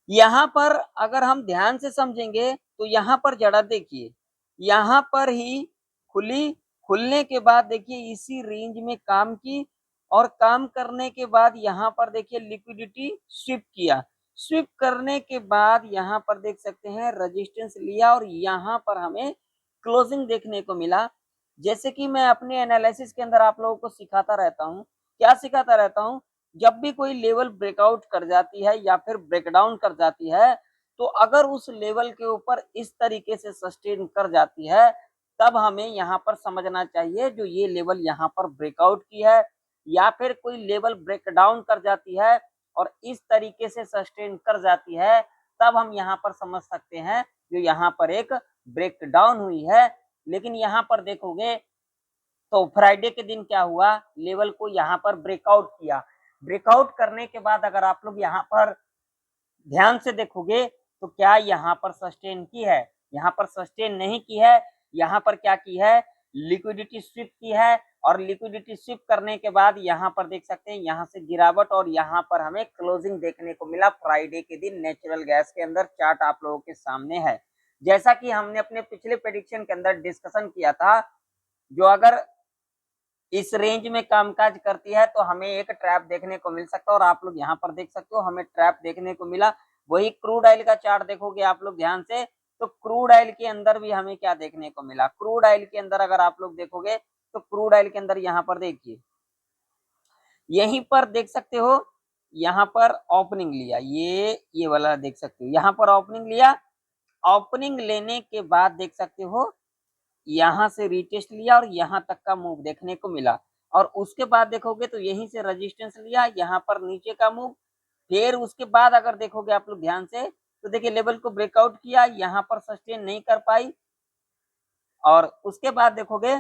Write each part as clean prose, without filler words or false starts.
यहाँ पर अगर हम ध्यान से समझेंगे तो यहाँ पर जड़ा देखिए, यहाँ पर ही खुली, खुलने के बाद देखिए इसी रेंज में काम की और काम करने के बाद यहाँ पर देखिए लिक्विडिटी स्विप किया, स्विप करने के बाद यहाँ पर देख सकते हैं रेजिस्टेंस लिया और यहाँ पर हमें क्लोजिंग देखने को मिला। जैसे कि मैं अपने एनालिसिस के अंदर आप लोगों को सिखाता रहता हूँ, क्या सिखाता रहता हूँ, जब भी कोई लेवल ब्रेकआउट कर जाती है या फिर ब्रेकडाउन कर जाती है, तो अगर उस लेवल के ऊपर इस तरीके से सस्टेन कर जाती है, तब हमें यहाँ पर समझना चाहिए जो ये लेवल यहाँ पर ब्रेकआउट की है, या फिर कोई लेवल ब्रेकडाउन कर जाती है और इस तरीके से सस्टेन कर जाती है, तब हम यहाँ पर समझ सकते हैं जो यहाँ पर एक ब्रेकडाउन हुई है। लेकिन यहाँ पर देखोगे तो फ्राइडे के दिन क्या हुआ, लेवल को यहाँ पर ब्रेकआउट किया, ब्रेकआउट करने के बाद अगर आप लोग यहाँ पर ध्यान से देखोगे तो क्या यहाँ पर सस्टेन की है, यहाँ पर सस्टेन नहीं की है, यहाँ पर क्या की है, लिक्विडिटी स्विप की है और लिक्विडिटी स्विप करने के बाद यहाँ पर देख सकते हैं यहाँ से गिरावट और यहाँ पर हमें क्लोजिंग देखने को मिला फ्राइडे के दिन नेचुरल गैस के अंदर। चार्ट आप लोगों के सामने है, जैसा कि हमने अपने पिछले प्रेडिक्शन के अंदर डिस्कशन किया था, जो अगर इस रेंज में कामकाज करती है तो हमें एक ट्रैप देखने को मिल सकता है और आप लोग यहाँ पर देख सकते हो हमें ट्रैप देखने को मिला। वही क्रूड ऑयल का चार्ट देखोगे आप लोग ध्यान से, तो क्रूड ऑयल के अंदर भी हमें क्या देखने को मिला, क्रूड ऑयल के अंदर अगर आप लोग देखोगे तो क्रूड ऑयल के अंदर यहाँ पर देखिए, यहीं पर देख सकते हो, यहाँ पर ओपनिंग लिया, ये वाला देख सकते हो, यहाँ पर ओपनिंग लिया, ओपनिंग लेने के बाद देख सकते हो यहाँ से रीटेस्ट लिया और यहाँ तक का मूव देखने को मिला और उसके बाद देखोगे तो यहीं से रेजिस्टेंस लिया, यहाँ पर नीचे का मूव, फिर उसके बाद अगर देखोगे आप लोग ध्यान से तो देखिए लेवल को ब्रेकआउट किया, यहाँ पर सस्टेन नहीं कर पाई और उसके बाद देखोगे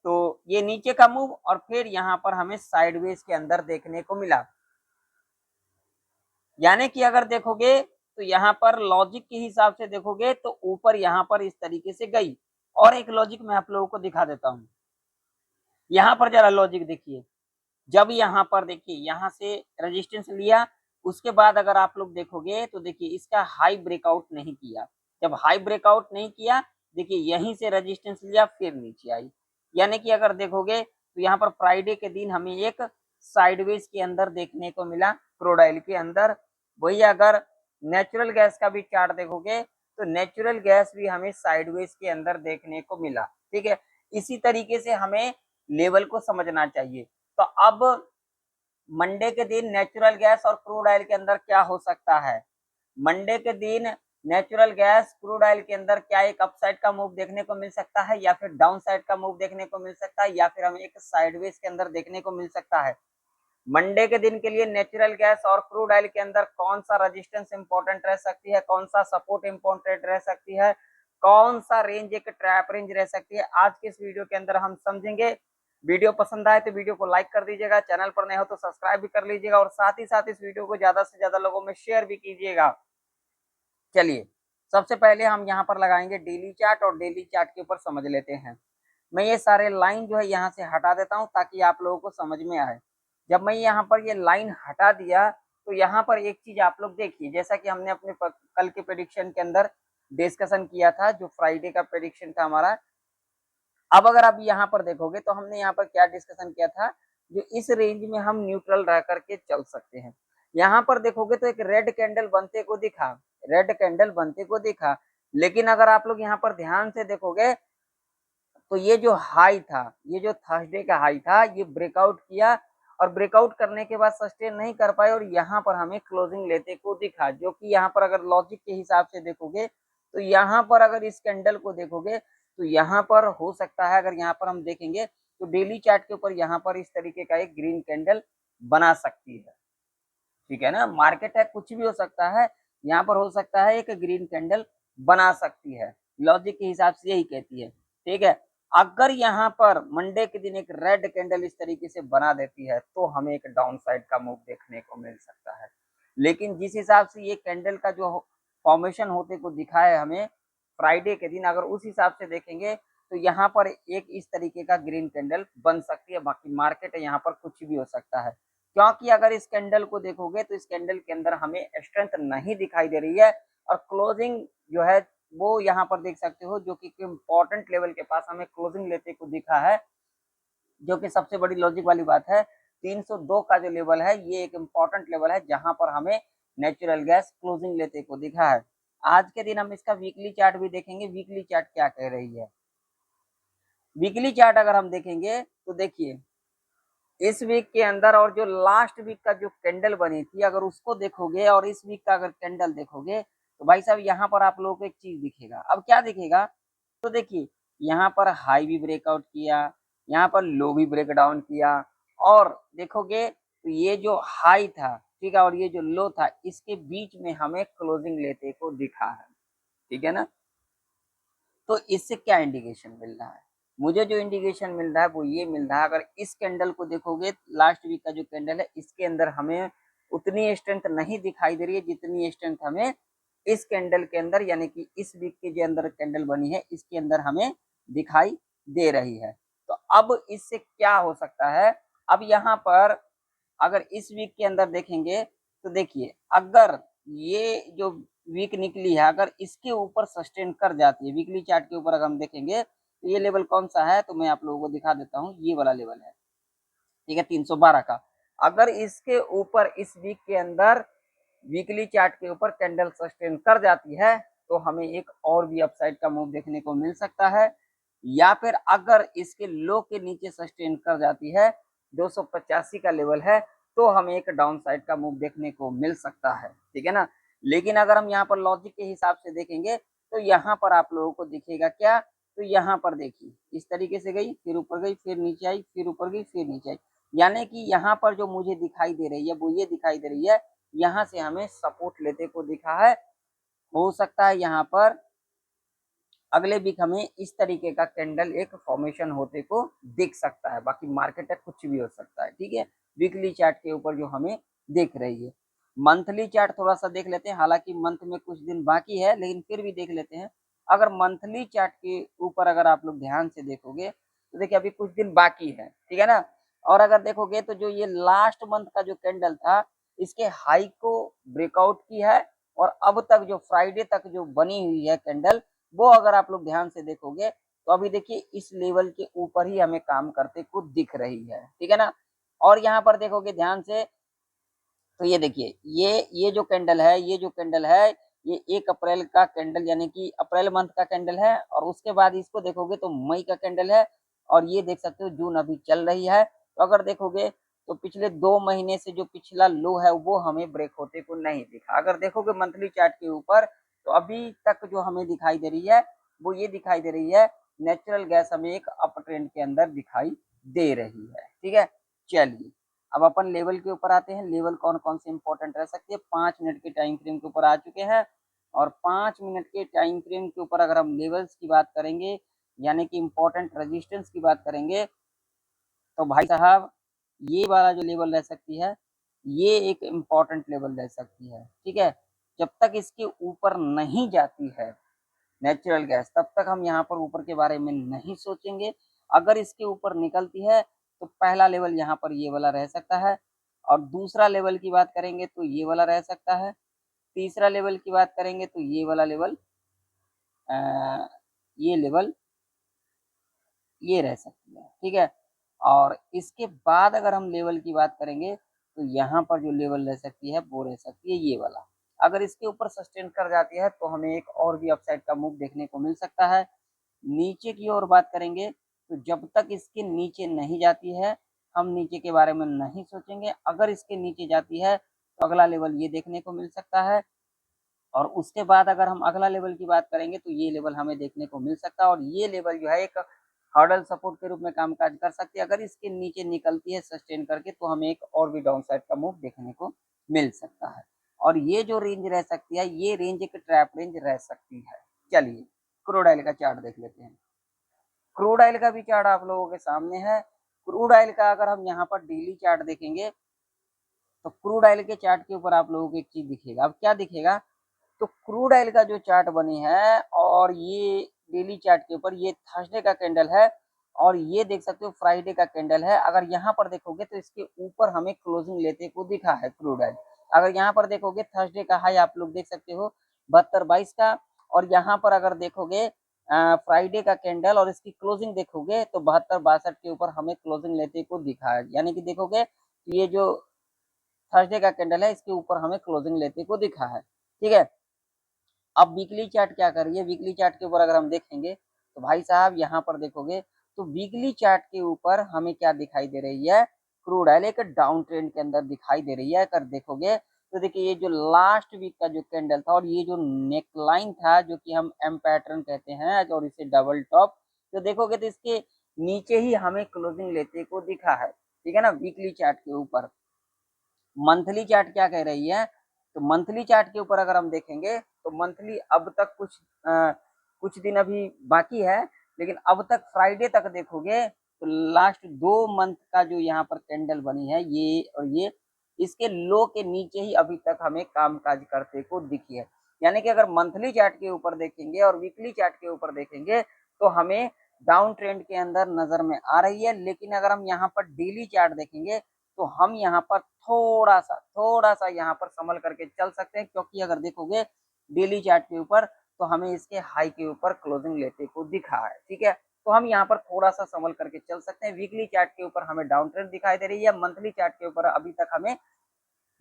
तो ये नीचे का मूव और फिर यहाँ पर हमें साइडवेज के अंदर देखने को मिला। यानी कि अगर देखोगे तो यहाँ पर लॉजिक के हिसाब से देखोगे तो ऊपर यहाँ पर इस तरीके से गई। और एक लॉजिक मैं आप लोगों को दिखा देता हूँ, यहाँ पर जरा लॉजिक देखिए, जब यहाँ पर देखिए यहाँ से रेजिस्टेंस लिया, उसके बाद अगर आप लोग देखोगे तो देखिए इसका हाई ब्रेकआउट नहीं किया, जब हाई ब्रेकआउट नहीं किया देखिए यहीं से रेजिस्टेंस लिया फिर नीचे आई। यानी कि अगर देखोगे तो यहाँ पर फ्राइडे के दिन हमें एक साइडवेज के अंदर देखने को मिला क्रूड ऑयल के अंदर। वही अगर नेचुरल गैस का भी चार्ट देखोगे तो नेचुरल गैस भी हमें साइडवेज के अंदर देखने को मिला। ठीक है, इसी तरीके से हमें लेवल को समझना चाहिए। तो अब मंडे के दिन नेचुरल गैस और क्रूड ऑयल के अंदर क्या हो सकता है, मंडे के दिन नेचुरल गैस क्रूड ऑयल के अंदर क्या एक अपसाइड का मूव देखने को मिल सकता है या फिर डाउन साइड का मूव देखने को मिल सकता है या फिर हमें एक साइडवेज के अंदर देखने को मिल सकता है। मंडे के दिन के लिए नेचुरल गैस और क्रूड ऑयल के अंदर कौन सा रेजिस्टेंस इंपॉर्टेंट रह सकती है, कौन सा सपोर्ट इंपॉर्टेंट रह सकती है, कौन सा रेंज एक ट्रैप रेंज रह सकती है, आज के इस वीडियो के अंदर हम समझेंगे। वीडियो पसंद आए तो वीडियो को लाइक कर दीजिएगा, चैनल पर नए हो तो सब्सक्राइब भी कर लीजिएगा और साथ ही साथ इस वीडियो को ज्यादा से ज्यादा लोगों में शेयर भी कीजिएगा। चलिए सबसे पहले हम यहाँ पर लगाएंगे डेली चार्ट और डेली चार्ट के ऊपर समझ लेते हैं। मैं ये सारे लाइन जो है यहाँ से हटा देता हूँ ताकि आप लोगों को समझ में आए। जब मैं यहाँ पर ये लाइन हटा दिया तो यहाँ पर एक चीज आप लोग देखिए, जैसा कि हमने अपने कल के प्रेडिक्शन के अंदर डिस्कशन किया था, जो फ्राइडे का प्रेडिक्शन था हमारा। अब अगर आप यहाँ पर देखोगे तो हमने यहाँ पर क्या डिस्कशन किया था, जो इस रेंज में हम न्यूट्रल रह करके चल सकते हैं। यहाँ पर देखोगे तो एक रेड कैंडल बनते को दिखा, रेड कैंडल बनते को दिखा, लेकिन अगर आप लोग यहाँ पर ध्यान से देखोगे तो ये जो हाई था, ये जो थर्सडे का हाई था, ये ब्रेकआउट किया और ब्रेकआउट करने के बाद सस्टेन नहीं कर पाए और यहाँ पर हमें क्लोजिंग लेते को दिखा, जो कि यहाँ पर अगर लॉजिक के हिसाब से देखोगे तो यहाँ पर अगर इस कैंडल को देखोगे तो यहाँ पर हो सकता है, अगर यहाँ पर हम देखेंगे तो डेली चार्ट के ऊपर यहाँ पर इस तरीके का एक ग्रीन कैंडल बना सकती है। ठीक है ना, मार्केट है कुछ भी हो सकता है, यहाँ पर हो सकता है एक ग्रीन कैंडल बना सकती है, लॉजिक के हिसाब से यही कहती है। ठीक है, अगर यहाँ पर मंडे के दिन एक रेड कैंडल इस तरीके से बना देती है तो हमें एक डाउन साइड का मूव देखने को मिल सकता है। लेकिन जिस हिसाब से ये कैंडल का जो फॉर्मेशन होते को दिखा है हमें फ्राइडे के दिन, अगर उस हिसाब से देखेंगे तो यहाँ पर एक इस तरीके का ग्रीन कैंडल बन सकती है। बाकी मार्केट है यहाँ पर कुछ भी हो सकता है। क्योंकि अगर इस कैंडल को देखोगे तो इस कैंडल के अंदर हमें स्ट्रेंथ नहीं दिखाई दे रही है, और क्लोजिंग जो है वो यहाँ पर देख सकते हो, जो कि इम्पोर्टेंट लेवल के पास हमें क्लोजिंग लेते को दिखा है, जो कि सबसे बड़ी लॉजिक वाली बात है। 302 का जो लेवल है ये एक इम्पोर्टेंट लेवल है जहां पर हमें नेचुरल गैस क्लोजिंग लेते को दिखा है। आज के दिन हम इसका वीकली चार्ट भी देखेंगे, वीकली चार्ट क्या कह रही है। वीकली चार्ट अगर हम देखेंगे तो देखिए इस वीक के अंदर और जो लास्ट वीक का जो कैंडल बनी थी अगर उसको देखोगे और इस वीक का अगर कैंडल देखोगे तो भाई साहब यहाँ पर आप लोगों को एक चीज दिखेगा। अब क्या दिखेगा, तो देखिए यहाँ पर हाई भी ब्रेकआउट किया, यहाँ पर लो भी ब्रेक डाउन किया, और देखोगे तो ये जो हाई था ठीक है और ये जो लो था इसके बीच में हमें क्लोजिंग लेते को दिखा है, ठीक है ना। तो इससे क्या इंडिकेशन मिल रहा है, मुझे जो इंडिकेशन मिल रहा है वो ये मिल रहा है, अगर इस कैंडल को देखोगे लास्ट वीक का जो कैंडल है इसके अंदर हमें उतनी स्ट्रेंथ नहीं दिखाई दे रही है जितनी स्ट्रेंथ हमें इस कैंडल के अंदर यानी कि इस वीक के जो अंदर कैंडल बनी है इसके अंदर हमें दिखाई दे रही है। तो अब इससे क्या हो सकता है, अब यहाँ पर अगर इस वीक के अंदर देखेंगे तो देखिए अगर ये जो वीक निकली है अगर इसके ऊपर सस्टेन कर जाती है, वीकली चार्ट के ऊपर अगर हम देखेंगे तो ये लेवल कौन सा है, तो मैं आप लोगों को दिखा देता हूँ, ये वाला लेवल है, ठीक है 312 का। अगर इसके ऊपर इस वीक के अंदर वीकली चार्ट के ऊपर कैंडल सस्टेन कर जाती है तो हमें एक और भी अपसाइड का मूव देखने को मिल सकता है, या फिर अगर इसके लो के नीचे सस्टेन कर जाती है 285 का लेवल है तो हमें एक डाउन साइड का मूव देखने को मिल सकता है, ठीक है ना। लेकिन अगर हम यहाँ पर लॉजिक के हिसाब से देखेंगे तो यहाँ पर आप लोगों को दिखेगा क्या, तो यहाँ पर देखिए इस तरीके से गई फिर ऊपर गई फिर नीचे आई फिर ऊपर गई फिर नीचे आई, यानी कि यहाँ पर जो मुझे दिखाई दे रही है वो ये दिखाई दे रही है यहाँ से हमें सपोर्ट लेते को दिखा है। हो सकता है यहाँ पर अगले वीक हमें इस तरीके का कैंडल एक फॉर्मेशन होते को दिख सकता है, बाकी मार्केट है कुछ भी हो सकता है, ठीक है। वीकली चार्ट के ऊपर जो हमें दिख रही है, मंथली चार्ट थोड़ा सा देख लेते हैं, हालांकि मंथ में कुछ दिन बाकी है लेकिन फिर भी देख लेते हैं। अगर मंथली चार्ट के ऊपर अगर आप लोग ध्यान से देखोगे तो देखिए अभी कुछ दिन बाकी है, ठीक है ना। और अगर देखोगे तो जो ये लास्ट मंथ का जो कैंडल था इसके हाई को ब्रेकआउट की है, और अब तक जो फ्राइडे तक जो बनी हुई है कैंडल वो अगर आप लोग ध्यान से देखोगे तो अभी देखिए इस लेवल के ऊपर ही हमें काम करते को दिख रही है, ठीक है ना। और यहाँ पर देखोगे ध्यान से तो ये देखिए ये जो कैंडल है ये जो कैंडल है ये 1 अप्रैल का कैंडल यानी कि अप्रैल मंथ का कैंडल है, और उसके बाद इसको देखोगे तो मई का कैंडल है, और ये देख सकते हो जून अभी चल रही है। तो अगर देखोगे तो पिछले 2 महीने से जो पिछला लो है वो हमें ब्रेक होते को नहीं दिखा। अगर देखोगे मंथली चार्ट के ऊपर तो अभी तक जो हमें दिखाई दे रही है वो ये दिखाई दे रही है नेचुरल गैस हमें एक अप ट्रेंड के अंदर दिखाई दे रही है, ठीक है। चलिए अब अपन लेवल के ऊपर आते हैं, लेवल कौन कौन से इंपॉर्टेंट रह सकती है। 5 मिनट के टाइम फ्रेम के ऊपर आ चुके हैं, और 5 मिनट के टाइम फ्रेम के ऊपर अगर हम लेवल्स की बात करेंगे यानी कि इंपॉर्टेंट रेजिस्टेंस की बात करेंगे तो भाई साहब ये वाला जो लेवल रह सकती है ये एक इम्पॉर्टेंट लेवल रह सकती है, ठीक है। जब तक इसके ऊपर नहीं जाती है नेचुरल गैस तब तक हम यहाँ पर ऊपर के बारे में नहीं सोचेंगे। अगर इसके ऊपर निकलती है तो पहला लेवल यहाँ पर ये वाला रह सकता है, और दूसरा लेवल की बात करेंगे तो ये वाला रह सकता है, तीसरा लेवल की बात करेंगे तो ये वाला लेवल, ये लेवल ये रह सकती है, ठीक है। और इसके बाद अगर हम लेवल की बात करेंगे तो यहाँ पर जो लेवल रह सकती है वो रह सकती है ये वाला। अगर इसके ऊपर सस्टेन कर जाती है तो हमें एक और भी अपसाइड का मूव देखने को मिल सकता है। नीचे की ओर बात करेंगे तो जब तक इसके नीचे नहीं जाती है हम नीचे के बारे में नहीं सोचेंगे। अगर इसके नीचे जाती है तो अगला लेवल ये देखने को मिल सकता है, और उसके बाद अगर हम अगला लेवल की बात करेंगे तो ये लेवल हमें देखने को मिल सकता है, और ये लेवल जो है एक हर्डल सपोर्ट के रूप में कामकाज कर सकती है। अगर इसके नीचे निकलती है सस्टेन करके तो हमें एक और भी डाउन साइड का मूव देखने को मिल सकता है, और ये जो रेंज रह सकती है ये रेंज एक ट्रैप रेंज रह सकती है। चलिए क्रूड ऑयल का चार्ट देख लेते हैं। क्रूड ऑयल का भी चार्ट आप लोगों के सामने है। क्रूड ऑयल का अगर हम यहाँ पर डेली चार्ट देखेंगे तो क्रूड ऑयल के चार्ट के ऊपर आप लोगों को एक चीज दिखेगा। अब क्या दिखेगा, तो क्रूड ऑयल का जो चार्ट बनी है और ये डेली चार्ट के ऊपर ये थर्सडे का कैंडल है, और ये देख सकते हो फ्राइडे का कैंडल है। अगर यहाँ पर देखोगे तो इसके ऊपर हमें क्लोजिंग लेते को दिखा है क्रूड ऑयल। अगर यहाँ पर देखोगे थर्सडे का हाई आप लोग देख सकते हो 72.22 का, और यहाँ पर अगर देखोगे फ्राइडे का कैंडल और इसकी क्लोजिंग देखोगे तो 72-62 के ऊपर हमें क्लोजिंग लेते को दिखा है। यानी कि देखोगे ये जो थर्सडे का कैंडल है इसके ऊपर हमें क्लोजिंग लेते को दिखा है। ठीक है, अब वीकली चार्ट क्या कर रही है, वीकली चार्ट के ऊपर अगर हम देखेंगे तो भाई साहब यहाँ पर देखोगे तो वीकली चार्ट के ऊपर हमें क्या दिखाई दे रही है, क्रूड ऑयल एक डाउन ट्रेंड के अंदर दिखाई दे रही है। अगर देखोगे तो देखिए ये जो लास्ट वीक का जो कैंडल था और ये जो नेकलाइन था जो कि हम एम पैटर्न कहते हैं और इसे डबल टॉप, तो देखोगे तो इसके नीचे ही हमें क्लोजिंग लेते को दिखा है। ठीक है ना, वीकली चार्ट के ऊपर। मंथली चार्ट क्या कह रही है, तो मंथली चार्ट के ऊपर अगर हम देखेंगे तो मंथली अब तक कुछ दिन अभी बाकी है, लेकिन अब तक फ्राइडे तक देखोगे तो लास्ट 2 मंथ का जो यहाँ पर कैंडल बनी है ये और ये, इसके लो के नीचे ही अभी तक हमें कामकाज करते को दिखी है। यानी कि अगर मंथली चार्ट के ऊपर देखेंगे और वीकली चार्ट के ऊपर देखेंगे तो हमें डाउन ट्रेंड के अंदर नजर में आ रही है। लेकिन अगर हम यहाँ पर डेली चार्ट देखेंगे तो हम यहाँ पर थोड़ा सा यहाँ पर संभल करके चल सकते हैं, क्योंकि अगर देखोगे डेली चार्ट के ऊपर तो हमें इसके हाई के ऊपर क्लोजिंग लेते को दिखा है। ठीक है, तो हम यहाँ पर थोड़ा सा संभल करके चल सकते हैं। वीकली चार्ट के ऊपर हमें डाउन ट्रेंड दिखाई दे रही है, मंथली चार्ट के ऊपर अभी तक हमें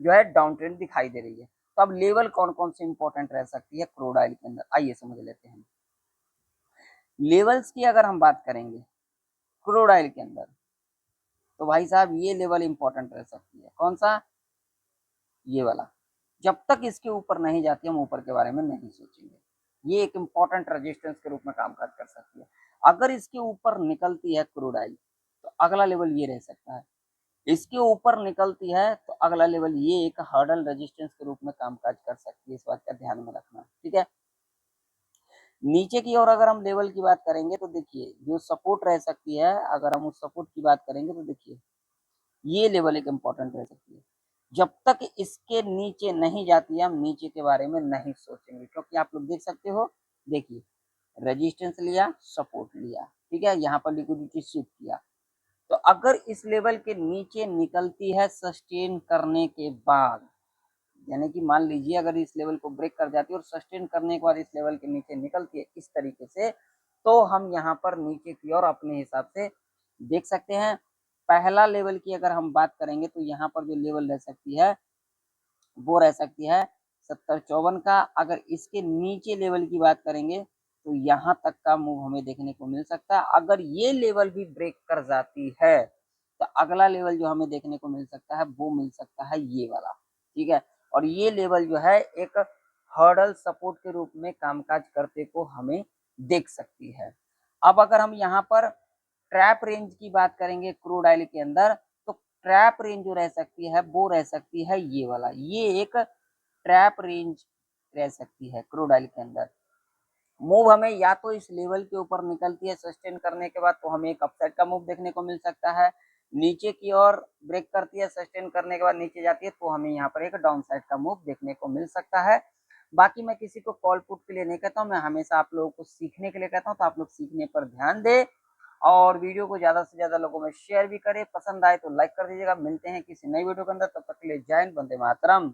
जो है डाउन ट्रेंड दिखाई दे रही है। तो अब लेवल कौन कौन से इंपॉर्टेंट रह सकती है क्रूड ऑयल के अंदर, आइए समझ लेते हैं। लेवल्स की अगर हम बात करेंगे क्रूड ऑयल के अंदर तो भाई साहब ये लेवल इंपॉर्टेंट रह सकती है। कौन सा, ये वाला। जब तक इसके ऊपर नहीं जाती हम ऊपर के बारे में नहीं सोचेंगे। ये एक इम्पॉर्टेंट रेजिस्टेंस के रूप में कामकाज कर सकती है। अगर इसके ऊपर निकलती है क्रूड ऑयल तो अगला लेवल ये रह सकता है, इसके ऊपर निकलती है तो अगला लेवल ये एक हर्डल रेजिस्टेंस के रूप में कामकाज कर सकती है। इस बात का ध्यान में रखना। ठीक है, नीचे की ओर अगर हम लेवल की बात करेंगे तो देखिए जो सपोर्ट रह सकती है, अगर हम उस सपोर्ट की बात करेंगे तो देखिए ये लेवल एक इम्पॉर्टेंट रह सकती है। जब तक इसके नीचे नहीं जाती है हम नीचे के बारे में नहीं सोचेंगे, क्योंकि आप लोग देख सकते हो, देखिए रेजिस्टेंस लिया, सपोर्ट लिया, ठीक है, यहाँ पर लिक्विडिटी शिफ्ट किया। तो अगर इस लेवल के नीचे निकलती है सस्टेन करने के बाद, यानी कि मान लीजिए अगर इस लेवल को ब्रेक कर जाती है और सस्टेन करने के बाद इस लेवल के नीचे निकलती है इस तरीके से, तो हम यहाँ पर नीचे की ओर अपने हिसाब से देख सकते हैं। पहला लेवल की अगर हम बात करेंगे तो यहाँ पर जो लेवल रह सकती है वो रह सकती है 70-54 का। अगर इसके नीचे लेवल की बात करेंगे तो यहाँ तक का मूव हमें देखने को मिल सकता है। अगर ये लेवल भी ब्रेक कर जाती है तो अगला लेवल जो हमें देखने को मिल सकता है वो मिल सकता है ये वाला। ठीक है, और ये लेवल जो है एक हर्डल सपोर्ट के रूप में कामकाज करते को हमें देख सकती है। अब अगर हम यहाँ पर ट्रैप रेंज की बात करेंगे क्रूड ऑयल के अंदर तो ट्रैप रेंज जो रह सकती है वो रह सकती है ये वाला, ये एक ट्रैप रेंज रह सकती है क्रूड ऑयल के अंदर। मूव हमें या तो इस लेवल के ऊपर निकलती है सस्टेन करने के बाद तो हमें एक अपसाइड का मूव देखने को मिल सकता है, नीचे की ओर ब्रेक करती है सस्टेन करने के बाद नीचे जाती है तो हमें यहाँ पर एक डाउन साइड का मूव देखने को मिल सकता है। बाकी मैं किसी को कॉल पुट के लिए नहीं कहता हूँ, मैं हमेशा आप लोगों को सीखने के लिए कहता हूँ, तो आप लोग सीखने पर ध्यान दे और वीडियो को ज्यादा से ज्यादा लोगों में शेयर भी करें। पसंद आए तो लाइक कर दीजिएगा। मिलते हैं किसी नई वीडियो के अंदर, तब तक के लिए जय हिंद, वंदे मातरम।